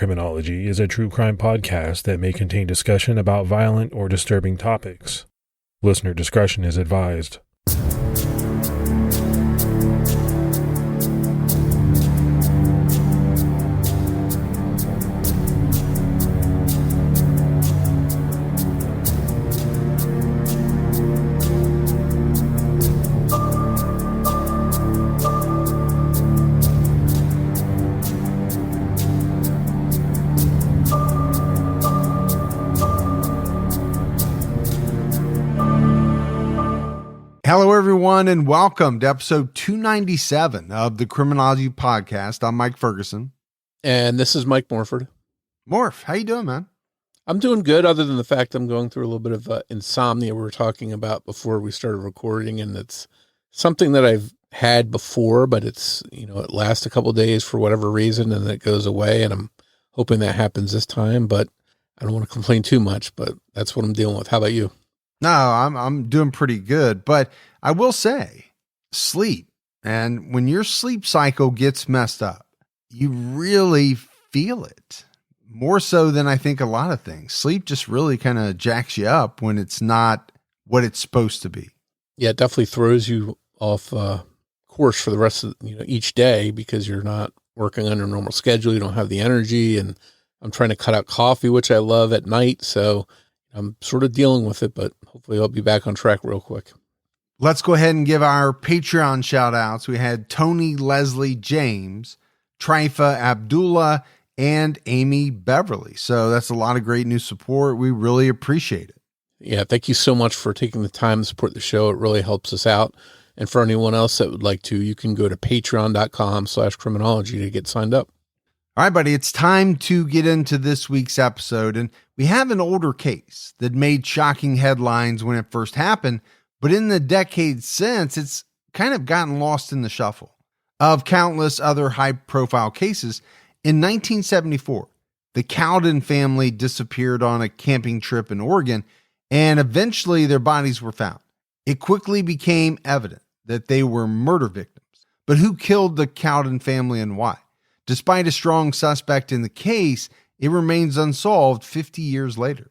Criminology is a true crime podcast that may contain discussion about violent or disturbing topics. Listener discretion is advised. Hello, everyone, and welcome to episode 297 of the Criminology podcast. I'm Mike Ferguson. And this is Mike Morford. Morf, how you doing, man? I'm doing good, other than the fact I'm going through a little bit of insomnia we were talking about before we started recording, and it's something that I've had before, but it's, it lasts a couple of days for whatever reason, and then it goes away, and I'm hoping that happens this time, but I don't want to complain too much, but that's what I'm dealing with. How about you? No, I'm doing pretty good, but I will say sleep. And when your sleep cycle gets messed up, you really feel it more so than I think a lot of things. Sleep just really kind of jacks you up when it's not what it's supposed to be. Yeah, it definitely throws you off course for the rest of each day because you're not working on your normal schedule. You don't have the energy, and I'm trying to cut out coffee, which I love at night. So I'm sort of dealing with it, but hopefully I'll be back on track real quick. Let's go ahead and give our Patreon shout outs. We had Tony Leslie James, Trifa Abdullah, and Amy Beverly. So that's a lot of great new support. We really appreciate it. Yeah, thank you so much for taking the time to support the show. It really helps us out. And for anyone else that would like to, you can go to patreon.com/criminology to get signed up. All right, buddy, it's time to get into this week's episode. And we have an older case that made shocking headlines when it first happened, but in the decades since, it's kind of gotten lost in the shuffle of countless other high-profile cases. In 1974, the Cowden family disappeared on a camping trip in Oregon, and eventually their bodies were found. It quickly became evident that they were murder victims. But who killed the Cowden family and why? Despite a strong suspect in the case, it remains unsolved 50 years later.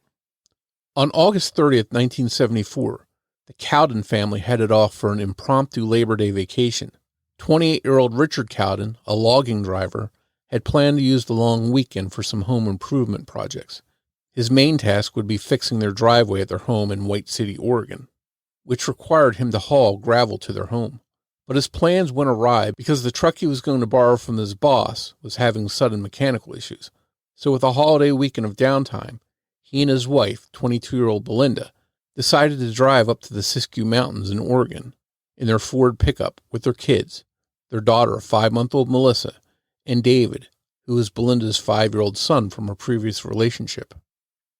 On August 30th, 1974, the Cowden family headed off for an impromptu Labor Day vacation. 28-year-old Richard Cowden, a logging driver, had planned to use the long weekend for some home improvement projects. His main task would be fixing their driveway at their home in White City, Oregon, which required him to haul gravel to their home. But his plans went awry because the truck he was going to borrow from his boss was having sudden mechanical issues. So with a holiday weekend of downtime, he and his wife, 22-year-old Belinda, decided to drive up to the Siskiyou Mountains in Oregon in their Ford pickup with their kids, their daughter, a 5-month-old Melissa, and David, who was Belinda's 5-year-old son from her previous relationship.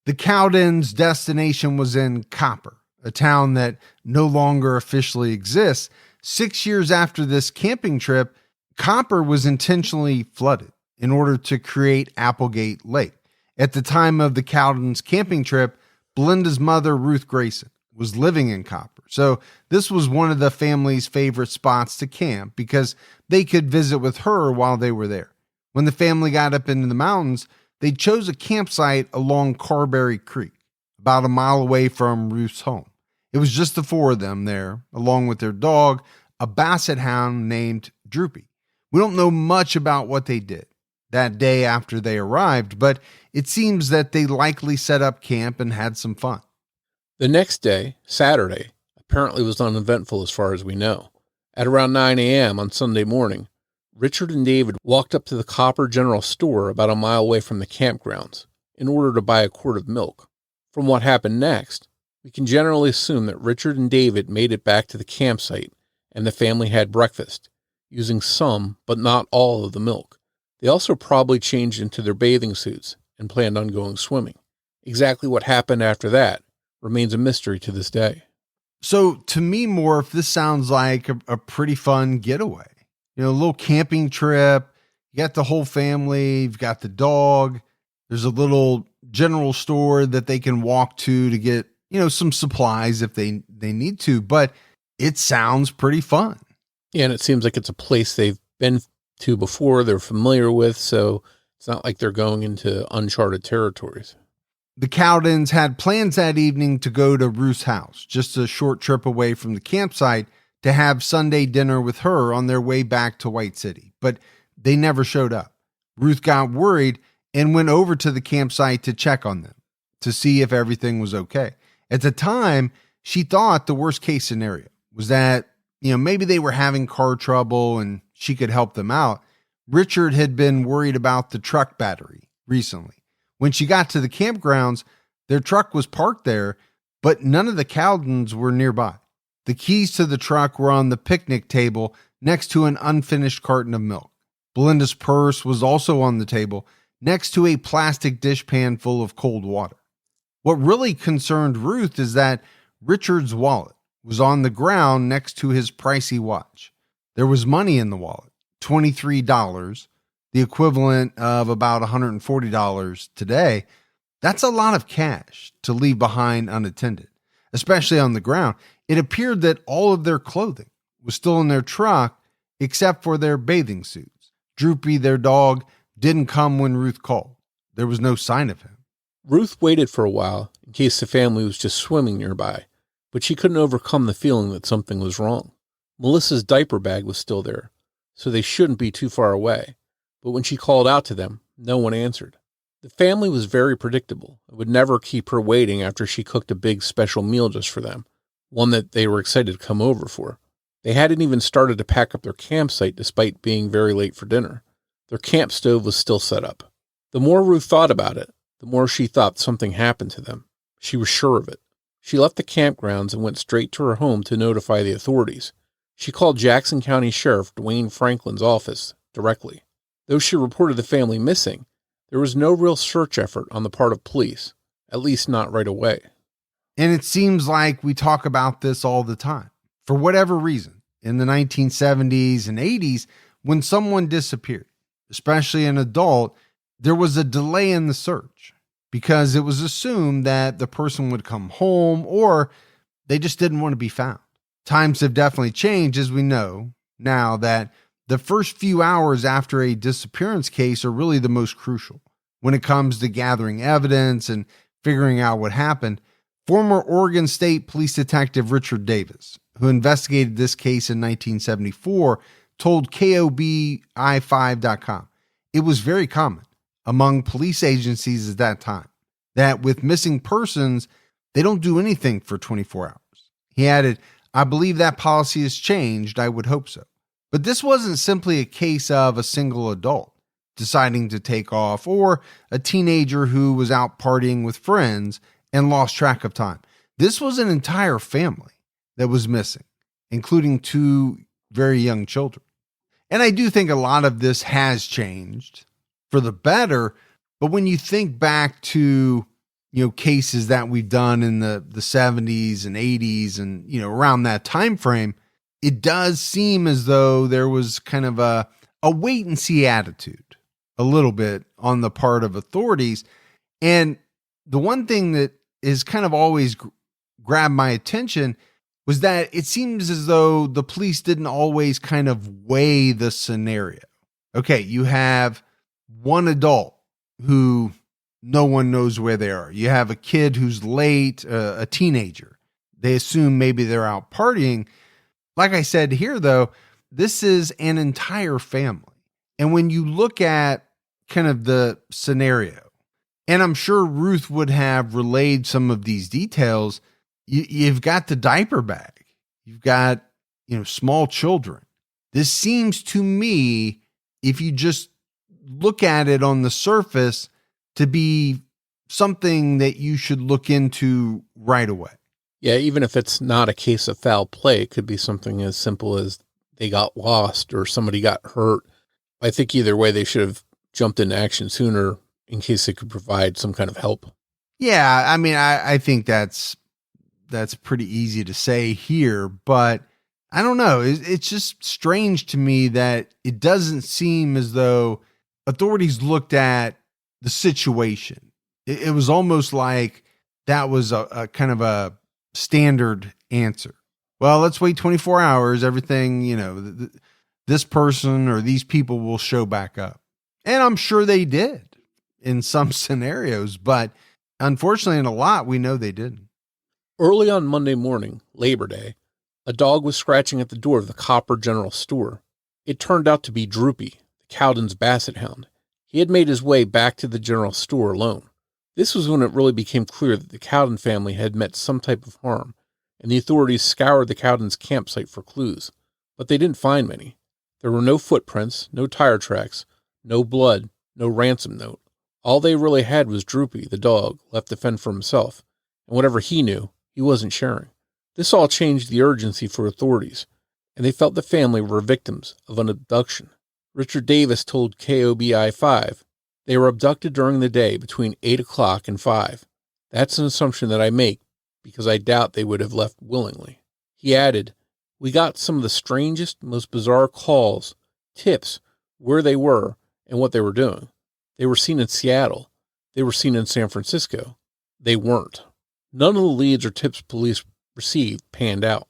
The Cowdens' destination was in Copper, a town that no longer officially exists. 6 years after this camping trip, Copper was intentionally flooded in order to create Applegate Lake. At the time of the Cowdens' camping trip, Belinda's mother, Ruth Grayson, was living in Copper. So this was one of the family's favorite spots to camp because they could visit with her while they were there. When the family got up into the mountains, they chose a campsite along Carberry Creek, about a mile away from Ruth's home. It was just the four of them there, along with their dog, a basset hound named Droopy. We don't know much about what they did that day after they arrived, but it seems that they likely set up camp and had some fun. The next day, Saturday, apparently was uneventful as far as we know. At around 9 a.m. on Sunday morning, Richard and David walked up to the Copper General Store about a mile away from the campgrounds in order to buy a quart of milk. From what happened next, we can generally assume that Richard and David made it back to the campsite and the family had breakfast, using some but not all of the milk. They also probably changed into their bathing suits and planned on going swimming. Exactly what happened after that remains a mystery to this day. So to me, Morf, this sounds like a pretty fun getaway. A little camping trip. You got the whole family. You've got the dog. There's a little general store that they can walk to get, some supplies if they need to. But it sounds pretty fun. Yeah, and it seems like it's a place they've been to before, they're familiar with. So It's not like they're going into uncharted territories. The Cowdens had plans that evening to go to Ruth's house, just a short trip away from the campsite, to have Sunday dinner with her on their way back to White City, but they never showed up. Ruth got worried and went over to the campsite to check on them, to see if everything was okay. At the time, she thought the worst case scenario was that, maybe they were having car trouble and she could help them out. Richard had been worried about the truck battery recently. When she got to the campgrounds, their truck was parked there, but none of the Cowdens were nearby. The keys to the truck were on the picnic table next to an unfinished carton of milk. Belinda's purse was also on the table next to a plastic dishpan full of cold water. What really concerned Ruth is that Richard's wallet was on the ground next to his pricey watch. There was money in the wallet, $23, the equivalent of about $140 today. That's a lot of cash to leave behind unattended, especially on the ground. It appeared that all of their clothing was still in their truck except for their bathing suits. Droopy, their dog, didn't come when Ruth called. There was no sign of him. Ruth waited for a while in case the family was just swimming nearby, but she couldn't overcome the feeling that something was wrong. Melissa's diaper bag was still there, so they shouldn't be too far away. But when she called out to them, no one answered. The family was very predictable. It would never keep her waiting after she cooked a big special meal just for them, one that they were excited to come over for. They hadn't even started to pack up their campsite despite being very late for dinner. Their camp stove was still set up. The more Ruth thought about it, the more she thought something happened to them. She was sure of it. She left the campgrounds and went straight to her home to notify the authorities. She called Jackson County Sheriff Dwayne Franklin's office directly. Though she reported the family missing, there was no real search effort on the part of police, at least not right away. And it seems like we talk about this all the time. For whatever reason, in the 1970s and 80s, when someone disappeared, especially an adult, there was a delay in the search because it was assumed that the person would come home or they just didn't want to be found. Times have definitely changed, as we know now, that the first few hours after a disappearance case are really the most crucial when it comes to gathering evidence and figuring out what happened. Former Oregon State Police Detective Richard Davis, who investigated this case in 1974, told KOBI5.com it was very common among police agencies at that time that with missing persons, they don't do anything for 24 hours. He added, "I believe that policy has changed. I would hope so." But this wasn't simply a case of a single adult deciding to take off or a teenager who was out partying with friends and lost track of time. This was an entire family that was missing, including 2 very young children. And I do think a lot of this has changed for the better. But when you think back to, cases that we've done in the 70s and 80s and, around that time frame, it does seem as though there was kind of a wait and see attitude a little bit on the part of authorities. And the one thing that is kind of always grabbed my attention was that it seems as though the police didn't always kind of weigh the scenario. Okay, you have one adult who no one knows where they are. You have a kid who's late, a teenager. They assume maybe they're out partying. Like I said here, though, this is an entire family. And when you look at kind of the scenario, and I'm sure Ruth would have relayed some of these details, you've got the diaper bag. You've got, small children. This seems to me, if you just look at it on the surface, to be something that you should look into right away. Yeah, even if it's not a case of foul play, it could be something as simple as they got lost or somebody got hurt. I think either way, they should have jumped into action sooner in case they could provide some kind of help. Yeah, I mean, I think that's pretty easy to say here, but I don't know. It's just strange to me that it doesn't seem as though authorities looked at the situation. It was almost like that was a kind of a standard answer. Well, let's wait 24 hours. Everything, this person or these people will show back up. And I'm sure they did in some scenarios, but unfortunately in a lot, we know they didn't. Early on Monday morning, Labor Day, a dog was scratching at the door of the Copper General Store. It turned out to be Droopy, the Cowden's basset hound. He had made his way back to the general store alone. This was when it really became clear that the Cowden family had met some type of harm, and the authorities scoured the Cowden's campsite for clues. But they didn't find many. There were no footprints, no tire tracks, no blood, no ransom note. All they really had was Droopy, the dog, left to fend for himself, and whatever he knew, he wasn't sharing. This all changed the urgency for authorities, and they felt the family were victims of an abduction. Richard Davis told KOBI-5 they were abducted during the day between 8 o'clock and 5. That's an assumption that I make because I doubt they would have left willingly. He added, "We got some of the strangest, most bizarre calls, tips, where they were and what they were doing. They were seen in Seattle. They were seen in San Francisco. They weren't." None of the leads or tips police received panned out.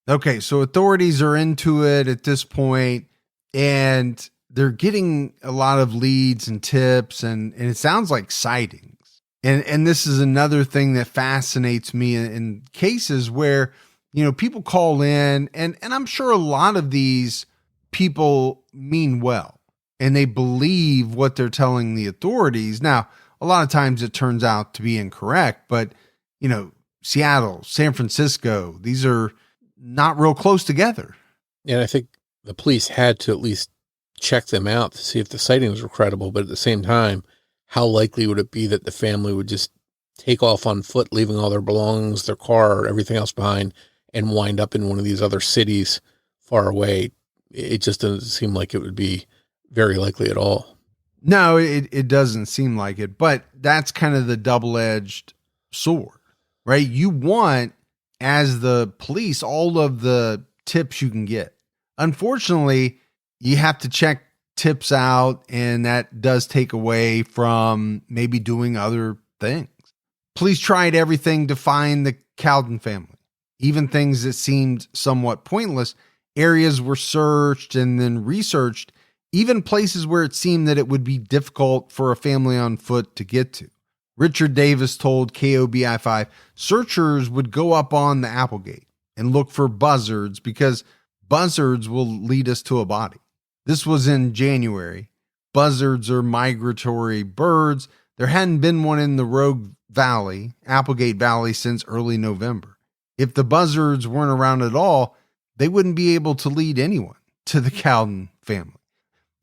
Okay, so authorities are into it at this point, and they're getting a lot of leads and tips, and it sounds like sightings. And this is another thing that fascinates me in cases where, people call in, and I'm sure a lot of these people mean well, and they believe what they're telling the authorities. Now, a lot of times it turns out to be incorrect, but Seattle, San Francisco, these are not real close together. And I think the police had to at least check them out to see if the sightings were credible. But at the same time, how likely would it be that the family would just take off on foot, leaving all their belongings, their car, everything else behind, and wind up in one of these other cities far away? It just doesn't seem like it would be very likely at all. No, it doesn't seem like it, but that's kind of the double-edged sword, right? You want, as the police, all of the tips you can get. Unfortunately, you have to check tips out, and that does take away from maybe doing other things. Police tried everything to find the Cowden family, even things that seemed somewhat pointless. Areas were searched and then researched, even places where it seemed that it would be difficult for a family on foot to get to. Richard Davis told KOBI-5 searchers would go up on the Applegate and look for buzzards because buzzards will lead us to a body. This was in January. Buzzards are migratory birds. There hadn't been one in the Rogue Valley, Applegate Valley, since early November. If the buzzards weren't around at all, they wouldn't be able to lead anyone to the Cowden family.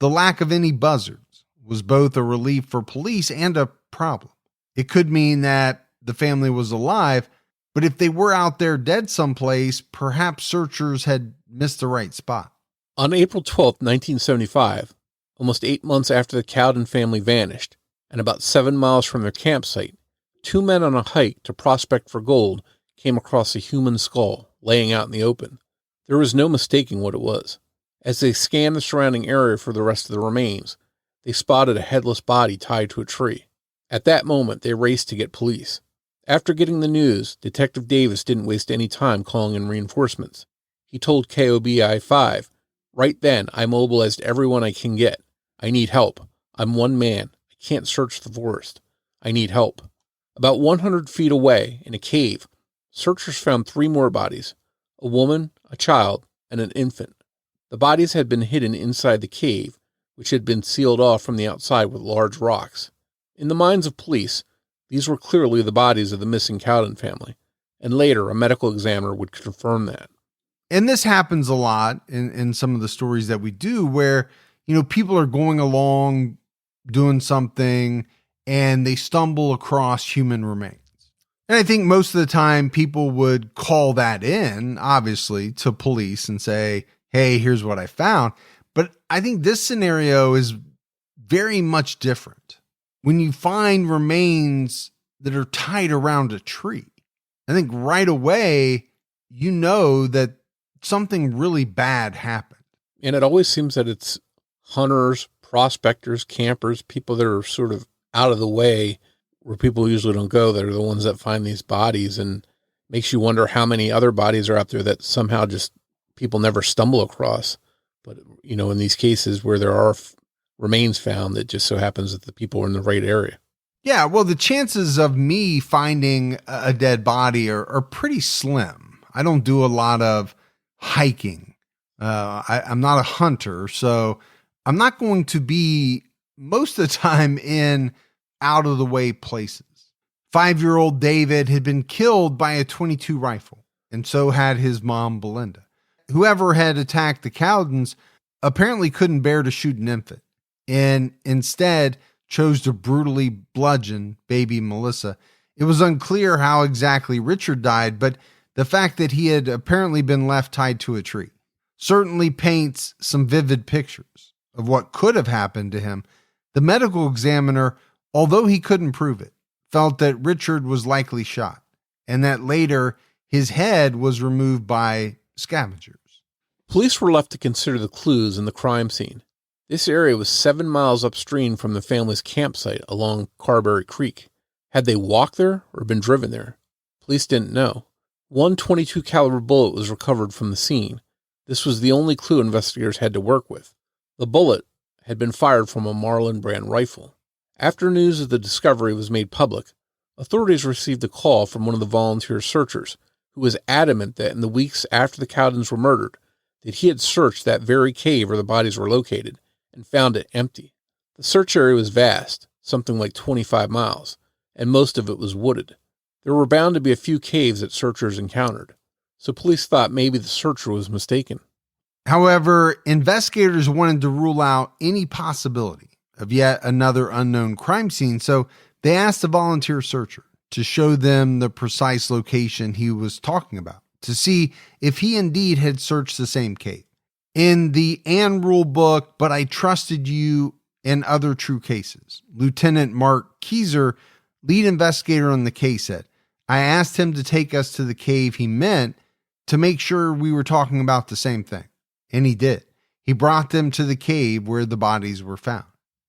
The lack of any buzzards was both a relief for police and a problem. It could mean that the family was alive, but if they were out there dead someplace, perhaps searchers had missed the right spot. On April 12, 1975, almost 8 months after the Cowden family vanished, and about 7 miles from their campsite, 2 men on a hike to prospect for gold came across a human skull laying out in the open. There was no mistaking what it was. As they scanned the surrounding area for the rest of the remains, they spotted a headless body tied to a tree. At that moment, they raced to get police. After getting the news, Detective Davis didn't waste any time calling in reinforcements. He told KOBI-5, "Right then, I mobilized everyone I can get. I need help. I'm one man. I can't search the forest. I need help." About 100 feet away, in a cave, searchers found 3 more bodies, a woman, a child, and an infant. The bodies had been hidden inside the cave, which had been sealed off from the outside with large rocks. In the minds of police, these were clearly the bodies of the missing Cowden family, and later a medical examiner would confirm that. And this happens a lot in some of the stories that we do where, people are going along doing something and they stumble across human remains. And I think most of the time people would call that in, obviously, to police and say, "Hey, here's what I found." But I think this scenario is very much different. When you find remains that are tied around a tree, I think right away, you know that something really bad happened. And it always seems that it's hunters, prospectors, campers, people that are sort of out of the way where people usually don't go, that are the ones that find these bodies, and makes you wonder how many other bodies are out there that somehow just people never stumble across. But, in these cases where there are remains found that just so happens that the people are in the right area. Yeah, well, the chances of me finding a dead body are pretty slim. I don't do a lot of hiking. I'm not a hunter, so I'm not going to be most of the time in out of the way places. 5-year-old David had been killed by a .22 rifle, and so had his mom, Belinda. Whoever had attacked the Cowdens apparently couldn't bear to shoot an infant, and instead chose to brutally bludgeon baby Melissa. It was unclear how exactly Richard died, but the fact that he had apparently been left tied to a tree certainly paints some vivid pictures of what could have happened to him. The medical examiner, although he couldn't prove it, felt that Richard was likely shot, and that later his head was removed by scavengers. Police were left to consider the clues in the crime scene. This area was 7 miles upstream from the family's campsite along Carberry Creek. Had they walked there or been driven there? Police didn't know. One .22 caliber bullet was recovered from the scene. This was the only clue investigators had to work with. The bullet had been fired from a Marlin brand rifle. After news of the discovery was made public, authorities received a call from one of the volunteer searchers, who was adamant that in the weeks after the Cowdens were murdered, that he had searched that very cave where the bodies were located and found it empty. The search area was vast, something like 25 miles, and most of it was wooded. There were bound to be a few caves that searchers encountered, so police thought maybe the searcher was mistaken. However, investigators wanted to rule out any possibility of yet another unknown crime scene, so they asked the volunteer searcher to show them the precise location he was talking about, to see if he indeed had searched the same cave. In the Ann Rule book, But I Trusted You and Other True Cases, Lieutenant Mark Keyser, lead investigator on the case, said, "I asked him to take us to the cave he meant to make sure we were talking about the same thing. And he did. He brought them to the cave where the bodies were found."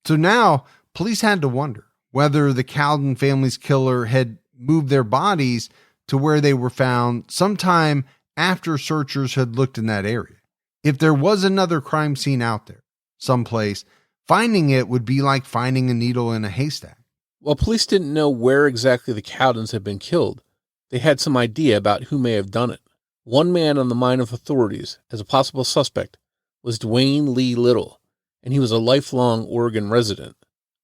So now police had to wonder whether the Cowden family's killer had moved their bodies to where they were found sometime after searchers had looked in that area. If there was another crime scene out there someplace, finding it would be like finding a needle in a haystack. While police didn't know where exactly the Cowdens had been killed, they had some idea about who may have done it. One man on the mind of authorities as a possible suspect was Dwain Lee Little, and he was a lifelong Oregon resident,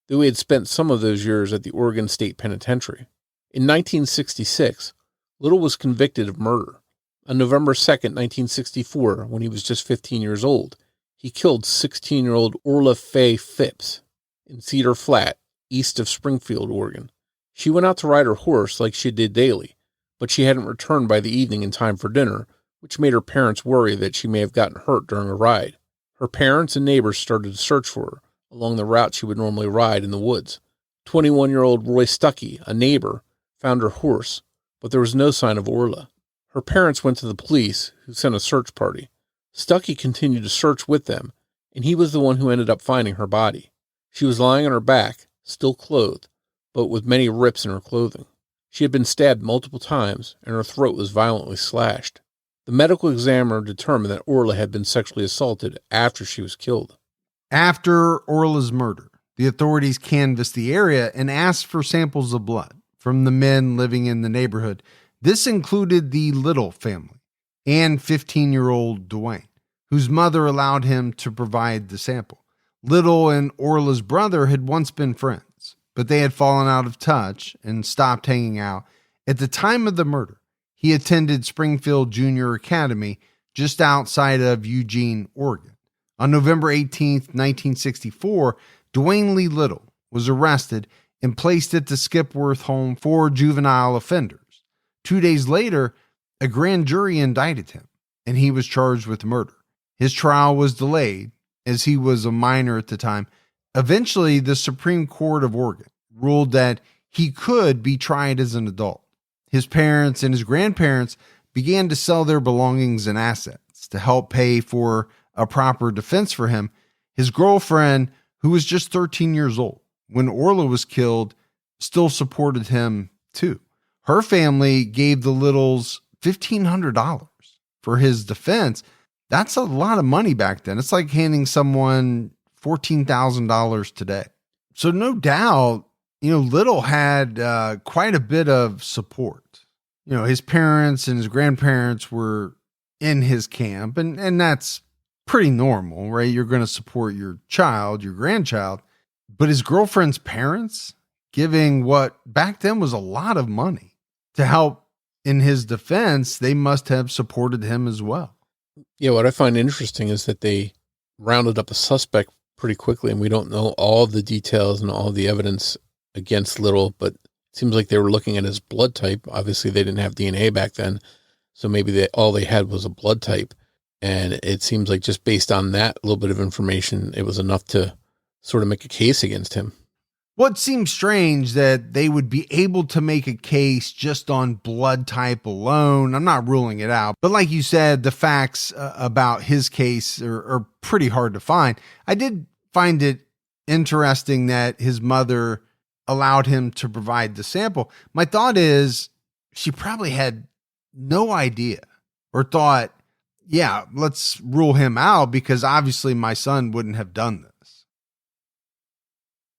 though he had spent some of those years at the Oregon State Penitentiary. In 1966, Little was convicted of murder. On November 2nd, 1964, when he was just 15 years old, he killed 16-year-old Orla Faye Phipps in Cedar Flat, east of Springfield, Oregon. She went out to ride her horse like she did daily, but she hadn't returned by the evening in time for dinner, which made her parents worry that she may have gotten hurt during a ride. Her parents and neighbors started to search for her along the route she would normally ride in the woods. 21-year-old Roy Stuckey, a neighbor, found her horse, but there was no sign of Orla. Her parents went to the police, who sent a search party. Stuckey continued to search with them, and he was the one who ended up finding her body. She was lying on her back, still clothed, but with many rips in her clothing. She had been stabbed multiple times, and her throat was violently slashed. The medical examiner determined that Orla had been sexually assaulted after she was killed. After Orla's murder, the authorities canvassed the area and asked for samples of blood from the men living in the neighborhood. This included the Little family and 15-year-old Dwain, whose mother allowed him to provide the sample. Little and Orla's brother had once been friends, but they had fallen out of touch and stopped hanging out. At the time of the murder, he attended Springfield Junior Academy just outside of Eugene, Oregon. On November 18th, 1964, Dwain Lee Little was arrested and placed at the Skipworth Home for Juvenile Offenders. 2 days later, a grand jury indicted him, and he was charged with murder. His trial was delayed, as he was a minor at the time. Eventually, the Supreme Court of Oregon ruled that he could be tried as an adult. His parents and his grandparents began to sell their belongings and assets to help pay for a proper defense for him. His girlfriend, who was just 13 years old when Orla was killed, still supported him too. Her family gave the Littles $1,500 for his defense. That's a lot of money back then. It's like handing someone $14,000 today. So no doubt, Little had quite a bit of support. His parents and his grandparents were in his camp, and that's pretty normal, right? You're going to support your child, your grandchild, but his girlfriend's parents giving what back then was a lot of money to help in his defense, they must have supported him as well. Yeah, what I find interesting is that they rounded up a suspect pretty quickly, and we don't know all the details and all the evidence against Little, but it seems like they were looking at his blood type. Obviously, they didn't have DNA back then, so maybe all they had was a blood type. And it seems like just based on that little bit of information, it was enough to sort of make a case against him. Well, it seems strange that they would be able to make a case just on blood type alone. I'm not ruling it out. But like you said, the facts about his case are pretty hard to find. I did find it interesting that his mother allowed him to provide the sample. My thought is she probably had no idea or thought, yeah, let's rule him out because obviously my son wouldn't have done this.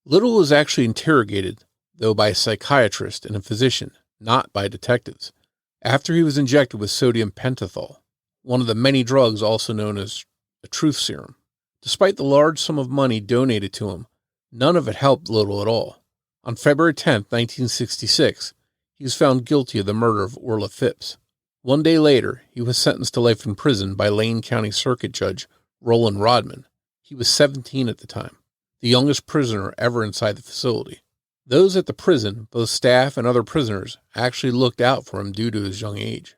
Little was actually interrogated, though, by a psychiatrist and a physician, not by detectives, after he was injected with sodium pentothal, one of the many drugs also known as a truth serum. Despite the large sum of money donated to him, none of it helped Little at all. On February 10, 1966, he was found guilty of the murder of Orla Phipps. 1 day later, he was sentenced to life in prison by Lane County Circuit Judge Roland Rodman. He was 17 at the time, the youngest prisoner ever inside the facility. Those at the prison, both staff and other prisoners, actually looked out for him due to his young age.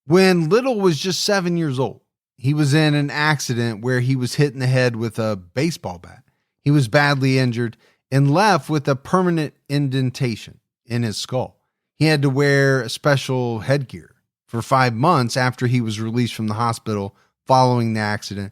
When Little was just 7 years old, he was in an accident where he was hit in the head with a baseball bat. He was badly injured and left with a permanent indentation in his skull. He had to wear a special headgear for 5 months after he was released from the hospital following the accident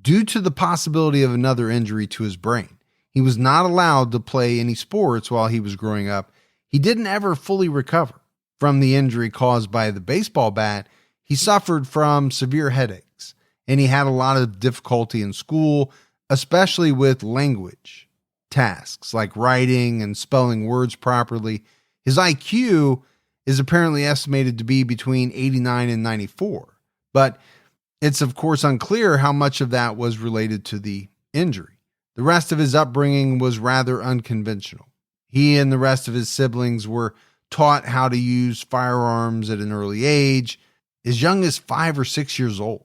due to the possibility of another injury to his brain. He was not allowed to play any sports while he was growing up. He didn't ever fully recover from the injury caused by the baseball bat. He suffered from severe headaches, and he had a lot of difficulty in school, especially with language tasks like writing and spelling words properly. His IQ is apparently estimated to be between 89 and 94, but it's of course unclear how much of that was related to the injury. The rest of his upbringing was rather unconventional. He and the rest of his siblings were taught how to use firearms at an early age, as young as 5 or 6 years old.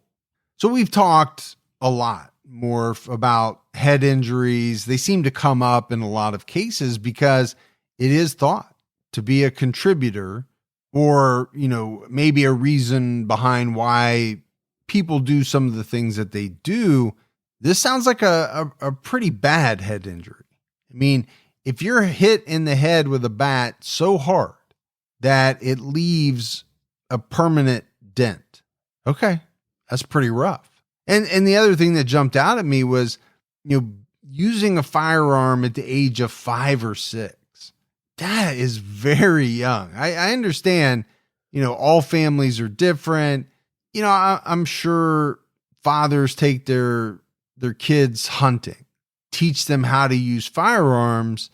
So we've talked a lot more about head injuries. They seem to come up in a lot of cases because it is thought to be a contributor or, maybe a reason behind why people do some of the things that they do. This sounds like a pretty bad head injury. I mean, if you're hit in the head with a bat so hard that it leaves a permanent dent, okay, that's pretty rough. And the other thing that jumped out at me was, using a firearm at the age of 5 or 6. That is very young. I understand, all families are different. I'm sure fathers take their kids hunting, teach them how to use firearms,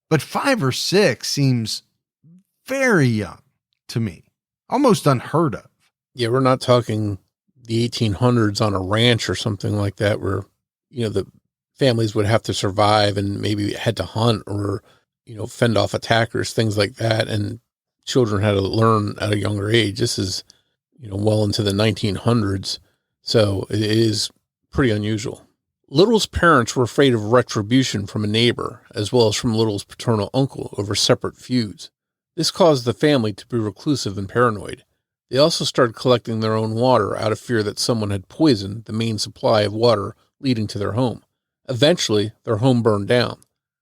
but 5 or 6 seems very young to me, almost unheard of. Yeah, we're not talking the 1800s on a ranch or something like that where, the families would have to survive and maybe had to hunt or, fend off attackers, things like that. And children had to learn at a younger age. This is, well into the 1900s. So it is pretty unusual. Little's parents were afraid of retribution from a neighbor, as well as from Little's paternal uncle over separate feuds. This caused the family to be reclusive and paranoid. They also started collecting their own water out of fear that someone had poisoned the main supply of water leading to their home. Eventually, their home burned down,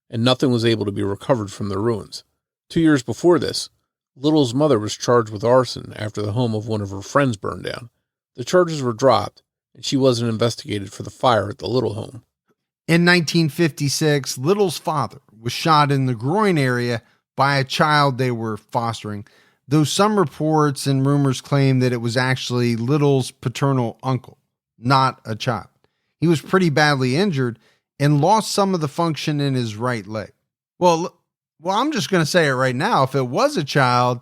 and nothing was able to be recovered from the ruins. 2 years before this, Little's mother was charged with arson after the home of one of her friends burned down. The charges were dropped, and she wasn't investigated for the fire at the Little home. In 1956, Little's father was shot in the groin area by a child they were fostering, though some reports and rumors claim that it was actually Little's paternal uncle, not a child. He was pretty badly injured, and lost some of the function in his right leg. Well, I'm just going to say it right now. If it was a child,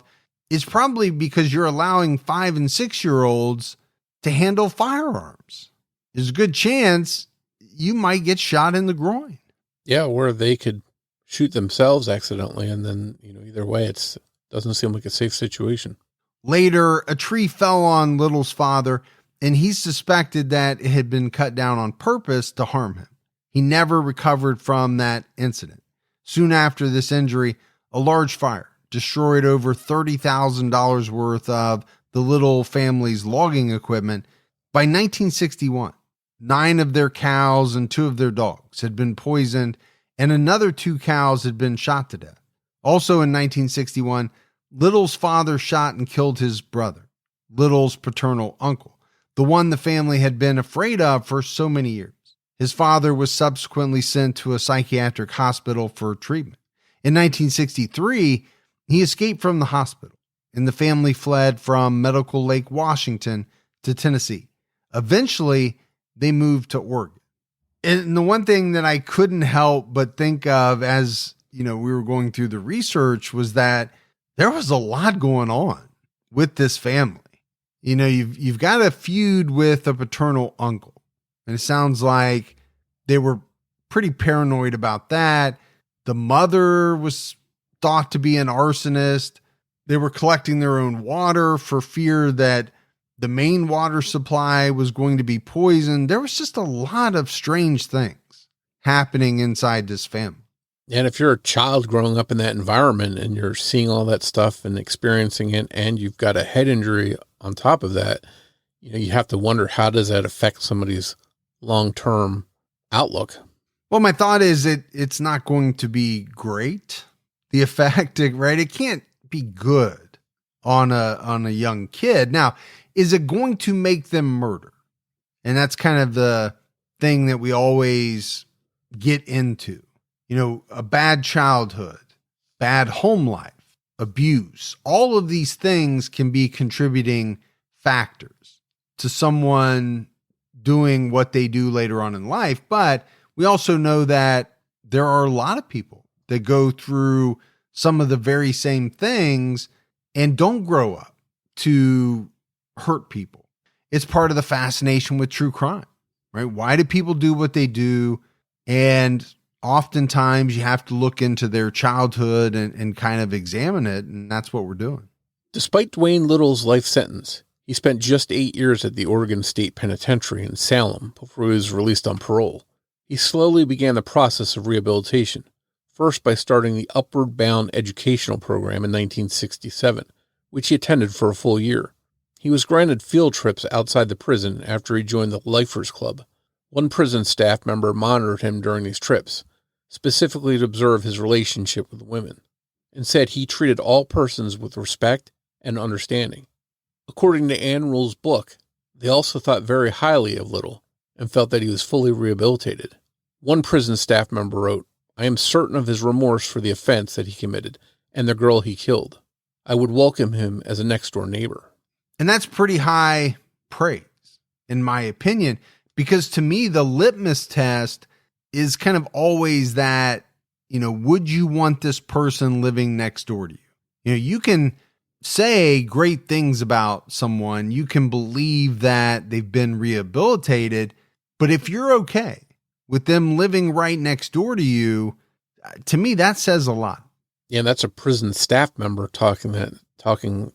it's probably because you're allowing 5 and 6-year-olds to handle firearms. There's a good chance you might get shot in the groin. Yeah, or they could shoot themselves accidentally, and then, either way, it doesn't seem like a safe situation. Later, a tree fell on Little's father, and he suspected that it had been cut down on purpose to harm him. He never recovered from that incident. Soon after this injury, a large fire destroyed over $30,000 worth of the Little family's logging equipment. By 1961, 9 of their cows and 2 of their dogs had been poisoned, and another 2 cows had been shot to death. Also in 1961, Little's father shot and killed his brother, Little's paternal uncle, the one the family had been afraid of for so many years. His father was subsequently sent to a psychiatric hospital for treatment. In 1963, he escaped from the hospital, and the family fled from Medical Lake, Washington to Tennessee. Eventually, they moved to Oregon. And the one thing that I couldn't help but think of as, we were going through the research was that there was a lot going on with this family. You've got a feud with a paternal uncle, and it sounds like they were pretty paranoid about that. The mother was thought to be an arsonist. They were collecting their own water for fear that the main water supply was going to be poisoned. There was just a lot of strange things happening inside this family. And if you're a child growing up in that environment and you're seeing all that stuff and experiencing it, and you've got a head injury on top of that, you have to wonder, how does that affect somebody's long-term outlook? Well, my thought is it's not going to be great. The effect, right? It can't be good on a young kid. Now, is it going to make them murder? And that's kind of the thing that we always get into. A bad childhood, bad home life, abuse, all of these things can be contributing factors to someone doing what they do later on in life. But we also know that there are a lot of people that go through some of the very same things and don't grow up to hurt people. It's part of the fascination with true crime, right? Why do people do what they do? And oftentimes you have to look into their childhood and kind of examine it. And that's what we're doing. Despite Dwain Little's life sentence, he spent just 8 years at the Oregon State Penitentiary in Salem before he was released on parole. He slowly began the process of rehabilitation, first by starting the Upward Bound Educational Program in 1967, which he attended for a full year. He was granted field trips outside the prison after he joined the Lifers Club. One prison staff member monitored him during these trips, specifically to observe his relationship with women, and said he treated all persons with respect and understanding. According to Ann Rule's book, they also thought very highly of Little and felt that he was fully rehabilitated. One prison staff member wrote, "I am certain of his remorse for the offense that he committed and the girl he killed. I would welcome him as a next-door neighbor." And that's pretty high praise, in my opinion, because to me, the litmus test is kind of always that, would you want this person living next door to you? You can say great things about someone. You can believe that they've been rehabilitated, but if you're okay with them living right next door to you, to me, that says a lot. Yeah, that's a prison staff member talking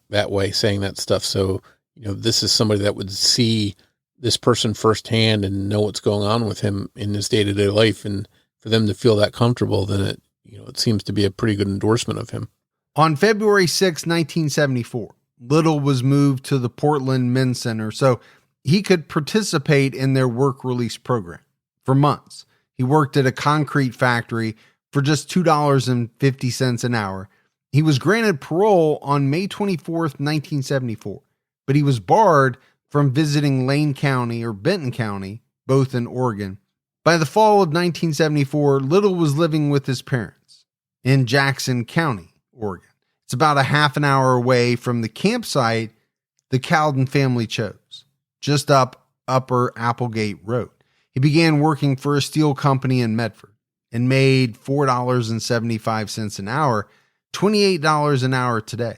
that way, saying that stuff. So, this is somebody that would see this person firsthand and know what's going on with him in his day-to-day life. And for them to feel that comfortable, then it seems to be a pretty good endorsement of him. On February 6, 1974, Little was moved to the Portland Men's Center so he could participate in their work release program. For months, he worked at a concrete factory for just $2.50 an hour. He was granted parole on May 24th, 1974, but he was barred from visiting Lane County or Benton County, both in Oregon. By the fall of 1974, Little was living with his parents in Jackson County, Oregon. It's about a half an hour away from the campsite the Cowden family chose, just up Upper Applegate Road. He began working for a steel company in Medford and made $4.75 an hour, $28 an hour today.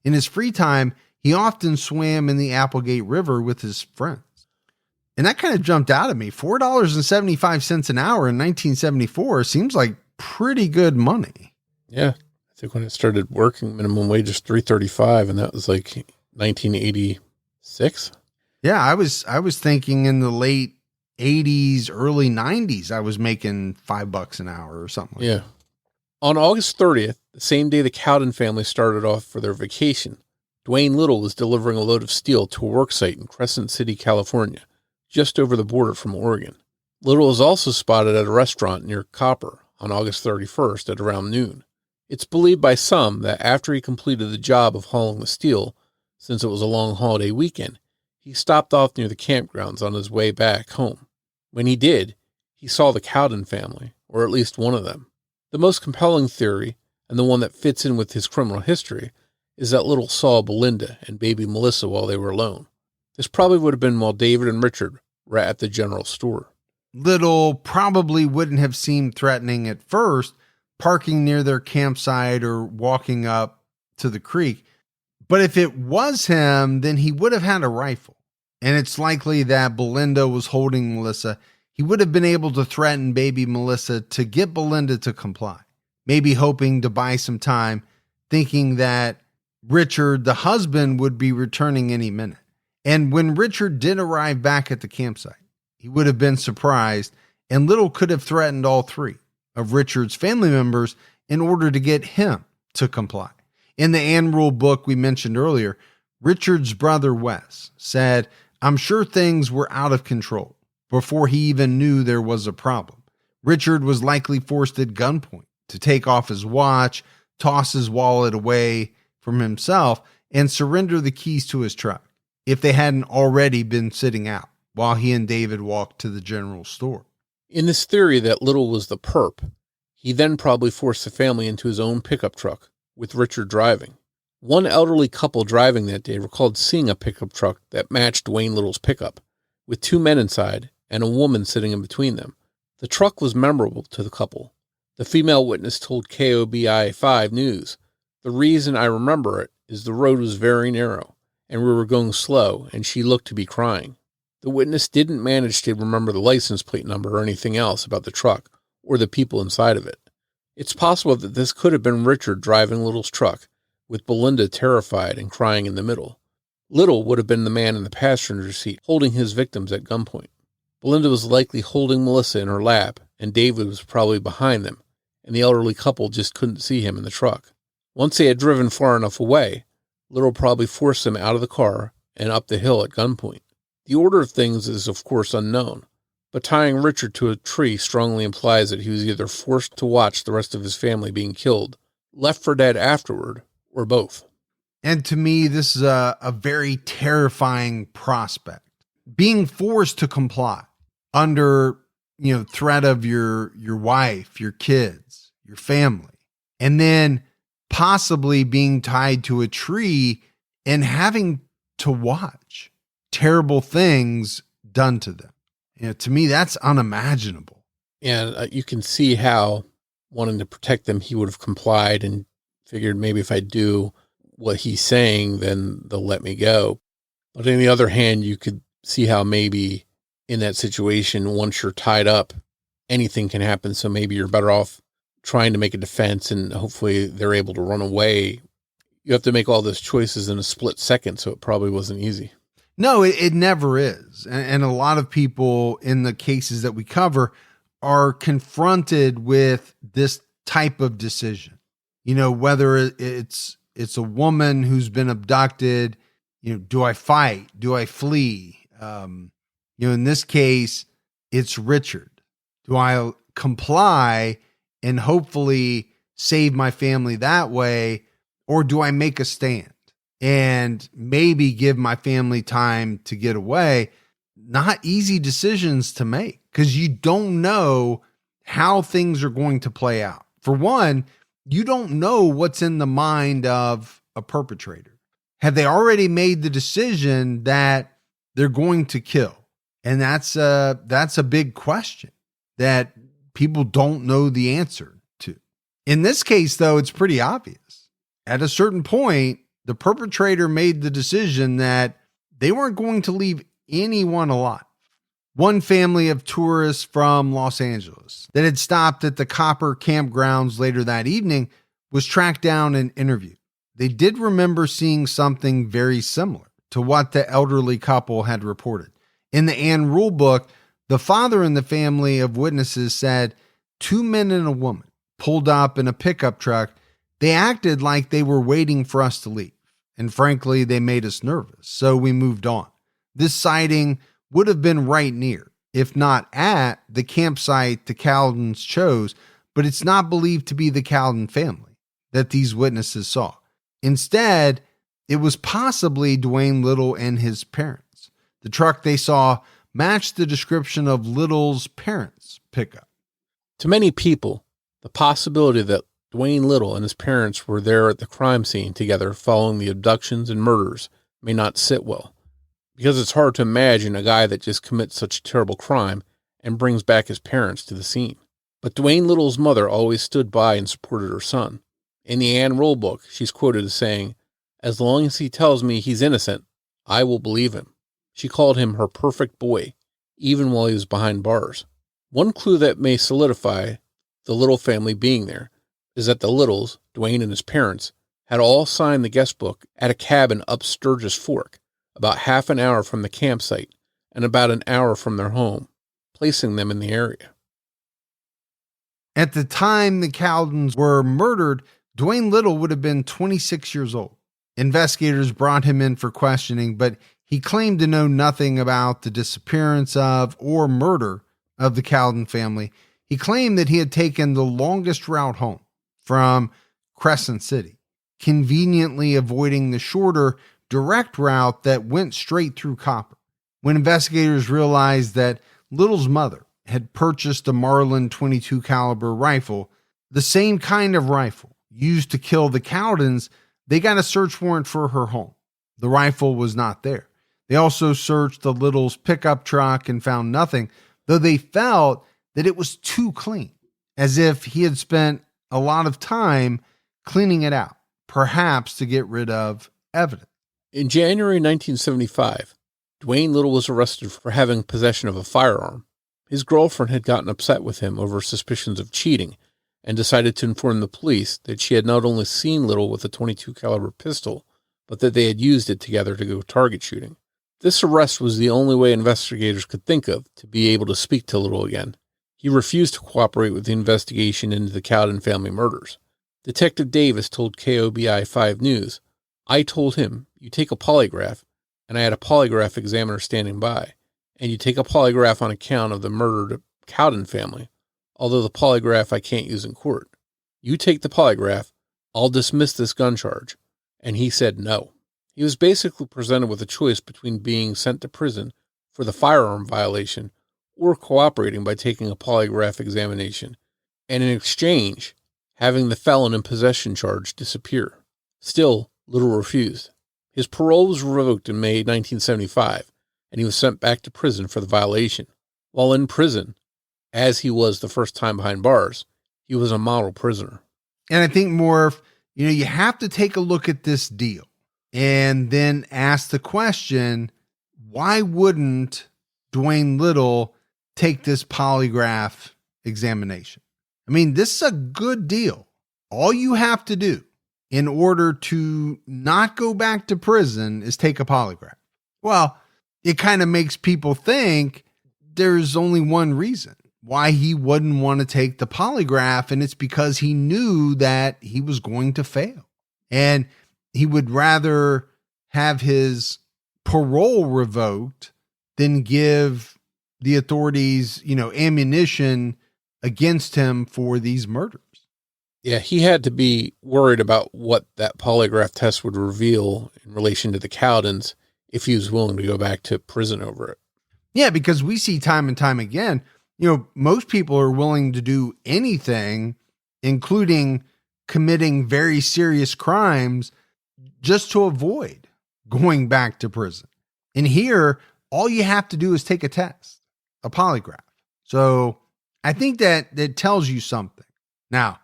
In his free time, he often swam in the Applegate River with his friends. And that kind of jumped out at me. $4.75 an hour in 1974 seems like pretty good money. Yeah. I think when it started working, minimum wage is $3.35, and that was like 1986. Yeah, I was thinking in the late 80s, early 90s, I was making $5 an hour or something like that. On August 30th, the same day the Cowden family started off for their vacation, Dwain Little was delivering a load of steel to a work site in Crescent City, California, just over the border from Oregon. Little was also spotted at a restaurant near Copper on August 31st at around noon. It's believed by some that after he completed the job of hauling the steel, since it was a long holiday weekend, he stopped off near the campgrounds on his way back home. When he did, he saw the Cowden family, or at least one of them. The most compelling theory, and the one that fits in with his criminal history, is that Little saw Belinda and baby Melissa while they were alone. This probably would have been while David and Richard were at the general store. Little probably wouldn't have seemed threatening at first, parking near their campsite or walking up to the creek. But if it was him, then he would have had a rifle. And it's likely that Belinda was holding Melissa. He would have been able to threaten baby Melissa to get Belinda to comply, maybe hoping to buy some time, thinking that Richard, the husband, would be returning any minute. And when Richard did arrive back at the campsite, he would have been surprised, and Little could have threatened all three of Richard's family members in order to get him to comply. In the Ann Rule book we mentioned earlier, Richard's brother Wes said, "I'm sure things were out of control before he even knew there was a problem. Richard was likely forced at gunpoint to take off his watch, toss his wallet away from himself, and surrender the keys to his truck if they hadn't already been sitting out while he and David walked to the general store." In this theory that Little was the perp, he then probably forced the family into his own pickup truck, with Richard driving. One elderly couple driving that day recalled seeing a pickup truck that matched Dwain Little's pickup, with two men inside and a woman sitting in between them. The truck was memorable to the couple. The female witness told KOBI-5 News, "The reason I remember it is the road was very narrow, and we were going slow, and she looked to be crying." The witness didn't manage to remember the license plate number or anything else about the truck or the people inside of it. It's possible that this could have been Richard driving Little's truck, with Belinda terrified and crying in the middle. Little would have been the man in the passenger seat holding his victims at gunpoint. Belinda was likely holding Melissa in her lap, and David was probably behind them, and the elderly couple just couldn't see him in the truck. Once they had driven far enough away, Little probably forced them out of the car and up the hill at gunpoint. The order of things is, of course, unknown, but tying Richard to a tree strongly implies that he was either forced to watch the rest of his family being killed, left for dead afterward, or both. And to me, this is a very terrifying prospect. Being forced to comply under, threat of your wife, your kids, your family, and then possibly being tied to a tree and having to watch terrible things done to them. To me, that's unimaginable. And you can see how, wanting to protect them, he would have complied and figured maybe if I do what he's saying, then they'll let me go. But on the other hand, you could see how maybe in that situation, once you're tied up, anything can happen. So maybe you're better off trying to make a defense, and hopefully they're able to run away. You have to make all those choices in a split second, so it probably wasn't easy. No, it never is. And a lot of people in the cases that we cover are confronted with this type of decision. Whether it's a woman who's been abducted, do I fight? Do I flee? In this case, it's Richard. Do I comply and hopefully save my family that way? Or do I make a stand and maybe give my family time to get away? Not easy decisions to make, because you don't know how things are going to play out. For one, you don't know what's in the mind of a perpetrator. Have they already made the decision that they're going to kill? And that's a big question that people don't know the answer to. In this case, though, it's pretty obvious. At a certain point, the perpetrator made the decision that they weren't going to leave anyone alive. One family of tourists from Los Angeles that had stopped at the Copper campgrounds later that evening was tracked down and interviewed. They did remember seeing something very similar to what the elderly couple had reported. In the Ann Rule book, the father in the family of witnesses said 2 men and a woman pulled up in a pickup truck. They acted like they were waiting for us to leave. And frankly, they made us nervous. So we moved on. This sighting would have been right near, if not at, the campsite the Cowdens chose, but it's not believed to be the Cowden family that these witnesses saw. Instead, it was possibly Dwain Little and his parents. The truck they saw matched the description of Little's parents' pickup. To many people, the possibility that Dwain Little and his parents were there at the crime scene together following the abductions and murders may not sit well, because it's hard to imagine a guy that just commits such a terrible crime and brings back his parents to the scene. But Dwain Little's mother always stood by and supported her son. In the Ann Rule book, she's quoted as saying, "As long as he tells me he's innocent, I will believe him." She called him her perfect boy, even while he was behind bars. One clue that may solidify the Little family being there is that the Littles, Dwain and his parents, had all signed the guest book at a cabin up Sturgis Fork, about half an hour from the campsite and about an hour from their home, placing them in the area. At the time the Cowdens were murdered, Dwain Little would have been 26 years old. Investigators brought him in for questioning, but he claimed to know nothing about the disappearance of or murder of the Cowden family. He claimed that he had taken the longest route home from Crescent City, conveniently avoiding the shorter, direct route that went straight through Copper. When investigators realized that Little's mother had purchased a Marlin .22 caliber rifle, the same kind of rifle used to kill the Cowdens, they got a search warrant for her home. The rifle was not there. They also searched the Little's pickup truck and found nothing, though they felt that it was too clean, as if he had spent a lot of time cleaning it out, perhaps to get rid of evidence. In January 1975, Dwain Little was arrested for having possession of a firearm. His girlfriend had gotten upset with him over suspicions of cheating and decided to inform the police that she had not only seen Little with a .22 caliber pistol, but that they had used it together to go target shooting. This arrest was the only way investigators could think of to be able to speak to Little again. He refused to cooperate with the investigation into the Cowden family murders. Detective Davis told KOBI 5 News, "I told him, you take a polygraph, and I had a polygraph examiner standing by, and you take a polygraph on account of the murdered Cowden family, although the polygraph I can't use in court. You take the polygraph, I'll dismiss this gun charge." And he said no. He was basically presented with a choice between being sent to prison for the firearm violation or cooperating by taking a polygraph examination, and in exchange, having the felon in possession charge disappear. Still, Little refused. His parole was revoked in May 1975, and he was sent back to prison for the violation. While in prison, as he was the first time behind bars, he was a model prisoner. And I think, Morf, you have to take a look at this deal and then ask the question, why wouldn't Dwain Little take this polygraph examination? I mean, this is a good deal. All you have to do in order to not go back to prison is take a polygraph. Well, it kind of makes people think there's only one reason why he wouldn't want to take the polygraph, and it's because he knew that he was going to fail. And he would rather have his parole revoked than give the authorities, ammunition against him for these murders. Yeah, he had to be worried about what that polygraph test would reveal in relation to the Cowdens if he was willing to go back to prison over it. Yeah, because we see time and time again, most people are willing to do anything, including committing very serious crimes, just to avoid going back to prison. And here, all you have to do is take a test, a polygraph. So I think that tells you something. Now,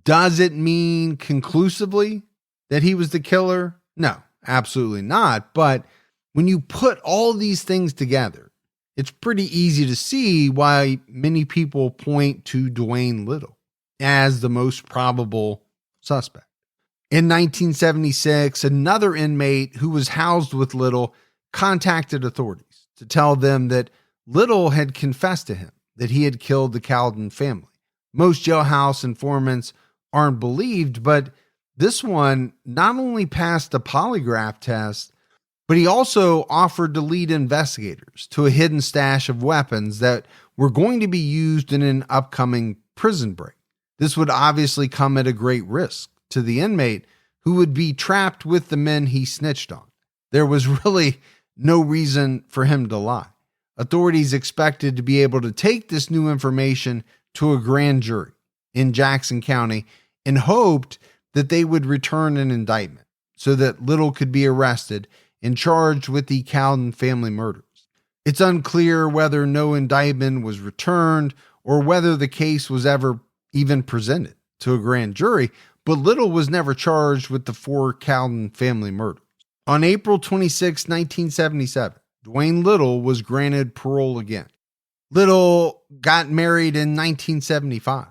does it mean conclusively that he was the killer? No, absolutely not. But when you put all these things together, it's pretty easy to see why many people point to Dwain Little as the most probable suspect. In 1976, another inmate who was housed with Little contacted authorities to tell them that Little had confessed to him that he had killed the Cowden family. Most jailhouse informants aren't believed, but this one not only passed a polygraph test, but he also offered to lead investigators to a hidden stash of weapons that were going to be used in an upcoming prison break. This would obviously come at a great risk to the inmate who would be trapped with the men he snitched on. There was really no reason for him to lie. Authorities expected to be able to take this new information to a grand jury in Jackson County and hoped that they would return an indictment so that Little could be arrested and charged with the Cowden family murders. It's unclear whether no indictment was returned or whether the case was ever even presented to a grand jury, but Little was never charged with the 4 Cowden family murders. On April 26, 1977, Dwain Little was granted parole again. Little got married in 1975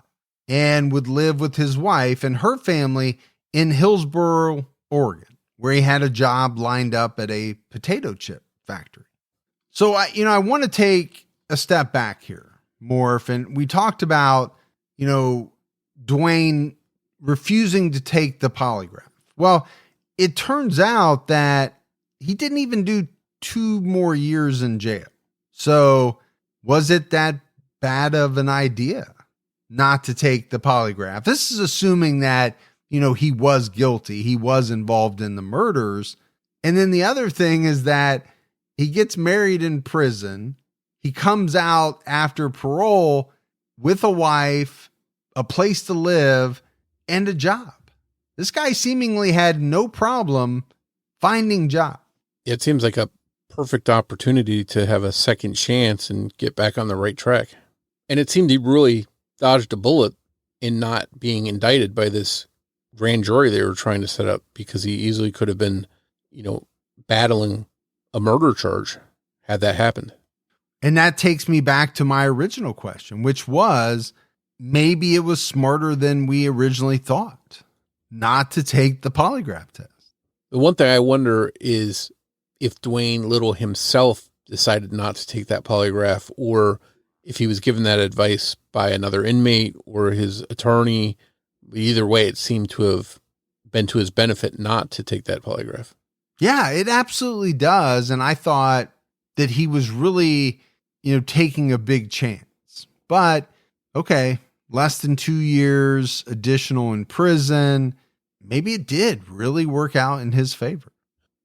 and would live with his wife and her family in Hillsboro, Oregon, where he had a job lined up at a potato chip factory. So I want to take a step back here, Morf, and we talked about, Dwain refusing to take the polygraph. Well, it turns out that he didn't even do 2 more years in jail. So was it that bad of an idea not to take the polygraph? This is assuming that, he was guilty. He was involved in the murders. And then the other thing is that he gets married in prison. He comes out after parole with a wife, a place to live, and a job. This guy seemingly had no problem finding job. It seems like a perfect opportunity to have a second chance and get back on the right track. And it seemed he really dodged a bullet in not being indicted by this grand jury they were trying to set up, because he easily could have been, battling a murder charge had that happened. And that takes me back to my original question, which was, maybe it was smarter than we originally thought not to take the polygraph test. The one thing I wonder is if Dwain Little himself decided not to take that polygraph, or if he was given that advice by another inmate or his attorney. Either way, it seemed to have been to his benefit not to take that polygraph. Yeah, it absolutely does. And I thought that he was really, taking a big chance. But okay, less than 2 years additional in prison. Maybe it did really work out in his favor.